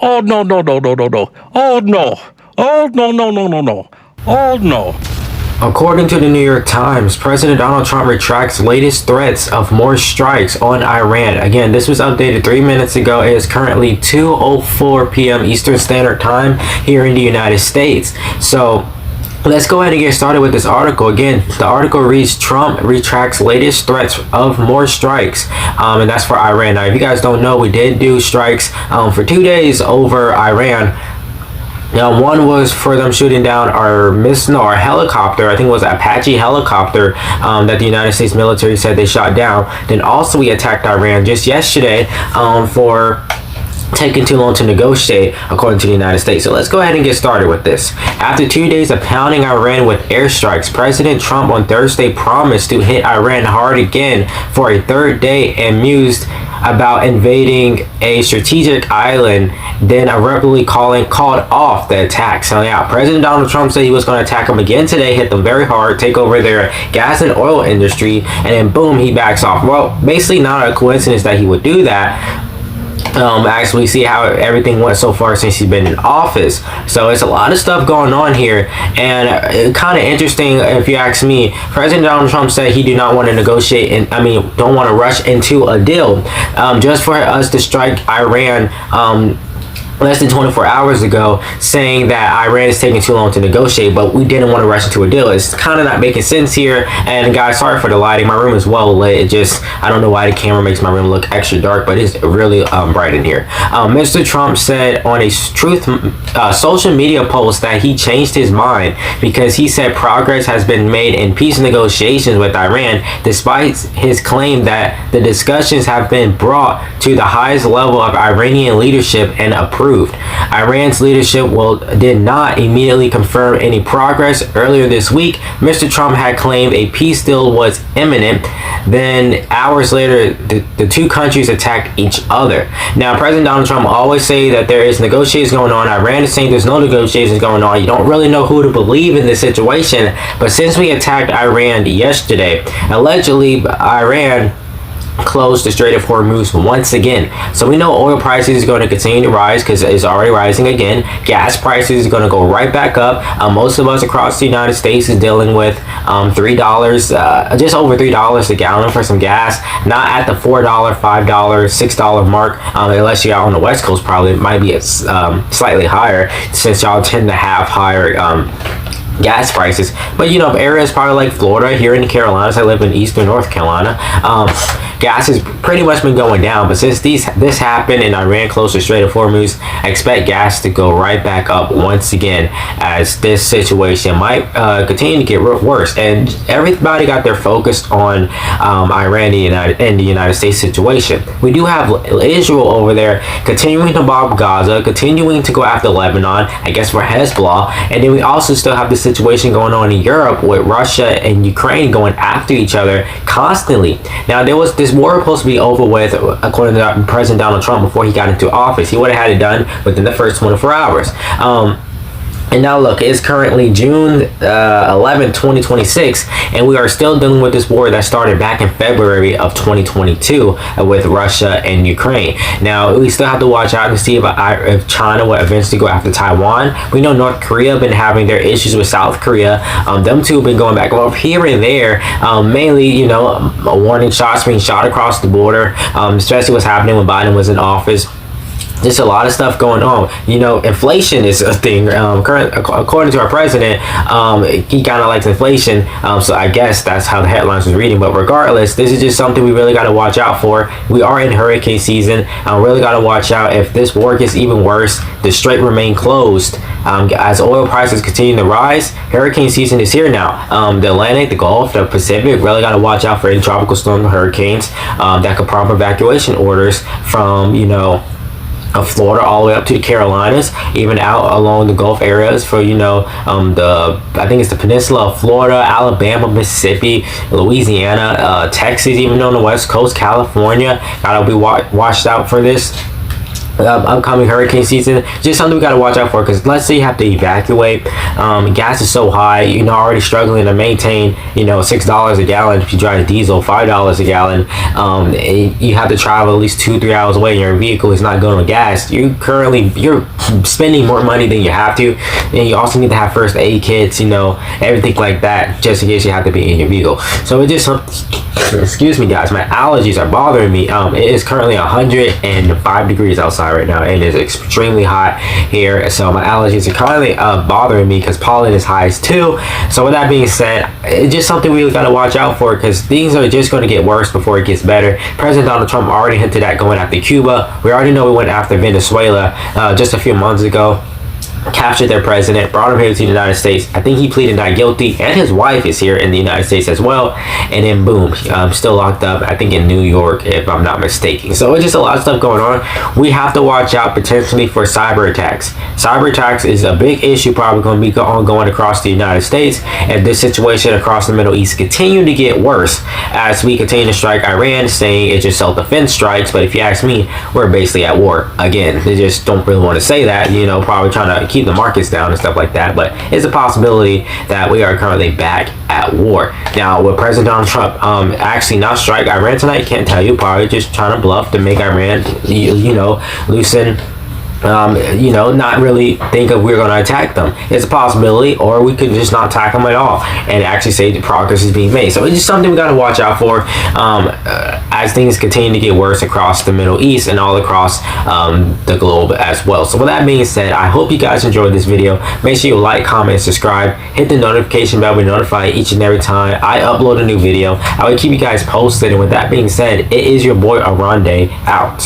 Oh no no no no no no. Oh no. Oh no no no no no. Oh no. According to the New York Times, President Donald Trump retracts latest threats of more strikes on Iran. Again, this was updated 3 minutes ago. It is currently 2:04 p.m. Eastern Standard Time here in the United States. So let's go ahead and get started with this article. Again, the article reads, Trump retracts latest threats of more strikes. And that's for Iran. Now, if you guys don't know, we did do strikes for 2 days over Iran. Now, one was for them shooting down our helicopter. I think it was Apache helicopter that the United States military said they shot down. Then also we attacked Iran just yesterday for taking too long to negotiate, according to the United States. So let's go ahead and get started with this. After 2 days of pounding Iran with airstrikes, President Trump on Thursday promised to hit Iran hard again for a third day and mused about invading a strategic island, then abruptly called off the attack. So yeah, President Donald Trump said he was going to attack them again today, hit them very hard, take over their gas and oil industry, and then boom, he backs off. Well, basically not a coincidence that he would do that. Actually see how everything went so far since he's been in office. So it's a lot of stuff going on here, and kind of interesting if you ask me. President Donald Trump said he do not want to negotiate, and don't want to rush into a deal just for us to strike Iran less than 24 hours ago, saying that Iran is taking too long to negotiate, but we didn't want to rush into a deal. It's kind of not making sense here. And guys, sorry for the lighting. My room is well lit. It just, I don't know why the camera makes my room look extra dark, but it's really bright in here. Mr. Trump said on a social media post that he changed his mind because he said progress has been made in peace negotiations with Iran, despite his claim that the discussions have been brought to the highest level of Iranian leadership and approved. Iran's leadership did not immediately confirm any progress. Earlier this week, Mr. Trump had claimed a peace deal was imminent. Then hours later, the two countries attacked each other. Now, President Donald Trump always say that there is negotiations going on. Iran is saying there's no negotiations going on. You don't really know who to believe in this situation. But since we attacked Iran yesterday, allegedly Iran closed the Strait of Hormuz once again. So we know oil prices is going to continue to rise because it's already rising again. Gas prices is going to go right back up. Most of us across the United States is dealing with $3, just over $3 a gallon for some gas. Not at the $4, $5, $6 mark, unless you're out on the West Coast. Probably it might be slightly higher since y'all tend to have higher gas prices. But areas probably like Florida, here in the Carolinas, I live in eastern North Carolina, gas has pretty much been going down. But since this happened and Iran closed the Strait of Hormuz, I expect gas to go right back up once again, as this situation might continue to get worse. And everybody got their focus on Iran and the United States situation. We do have Israel over there continuing to bomb Gaza, continuing to go after Lebanon, I guess for Hezbollah, and then we also still have this situation going on in Europe with Russia and Ukraine going after each other constantly. Now, this war was supposed to be over with, according to President Donald Trump, before he got into office. He would have had it done within the first 24 hours. And now look, it's currently June 11, 2026, and we are still dealing with this war that started back in February of 2022 with Russia and Ukraine. Now, we still have to watch out and see if China will eventually go after Taiwan. We know North Korea have been having their issues with South Korea. Them two have been going back and forth here and there. Mainly, warning shots being shot across the border, especially what's happening when Biden was in office. There's a lot of stuff going on. Inflation is a thing. According to our president, he kind of likes inflation. So I guess that's how the headlines was reading. But regardless, this is just something we really got to watch out for. We are in hurricane season. Really got to watch out. If this war gets even worse, the strait remain closed. As oil prices continue to rise, hurricane season is here now. The Atlantic, the Gulf, the Pacific, really got to watch out for any tropical storm hurricanes that could prompt evacuation orders from, of Florida all the way up to the Carolinas, even out along the Gulf areas for I think it's the peninsula of Florida, Alabama, Mississippi, Louisiana, Texas, even on the West Coast, California. Gotta be watched out for this. upcoming hurricane season. Just something we got to watch out for, because let's say you have to evacuate, gas is so high, you're not already struggling to maintain, $6 a gallon if you drive diesel, $5 a gallon. You have to travel at least 2-3 hours away, and your vehicle is not going on gas. You're spending more money than you have to, and you also need to have first aid kits, everything like that, just in case you have to be in your vehicle. So it just excuse me guys, my allergies are bothering me. It is currently 105 degrees outside right now, and it is extremely hot here, so my allergies are currently bothering me because pollen is high too. So with that being said, it's just something we got to watch out for, because things are just going to get worse before it gets better. President Donald Trump already hinted at going after Cuba. We already know we went after Venezuela just a few months ago. Captured their president, brought him here to the United States. I think he pleaded not guilty, and his wife is here in the United States as well. And then boom, still locked up, I think in New York, if I'm not mistaken. So it's just a lot of stuff going on. We have to watch out potentially for cyber attacks. Cyber attacks is a big issue, probably going to be ongoing across the United States, and this situation across the Middle East continue to get worse as we continue to strike Iran, saying it's just self-defense strikes. But if you ask me, we're basically at war again. They just don't really want to say that, probably trying to keep the markets down and stuff like that, but it's a possibility that we are currently back at war. Now, with President Donald Trump actually not strike Iran tonight, can't tell you, probably just trying to bluff to make Iran loosen, not really think of we're going to attack them. It's a possibility, or we could just not attack them at all and actually say the progress is being made. So it's just something we got to watch out for as things continue to get worse across the Middle East and all across the globe as well. So with that being said, I hope you guys enjoyed this video. Make sure you like, comment, subscribe, hit the notification bell to be notified each and every time I upload a new video. I will keep you guys posted. And with that being said, it is your boy Aronde out.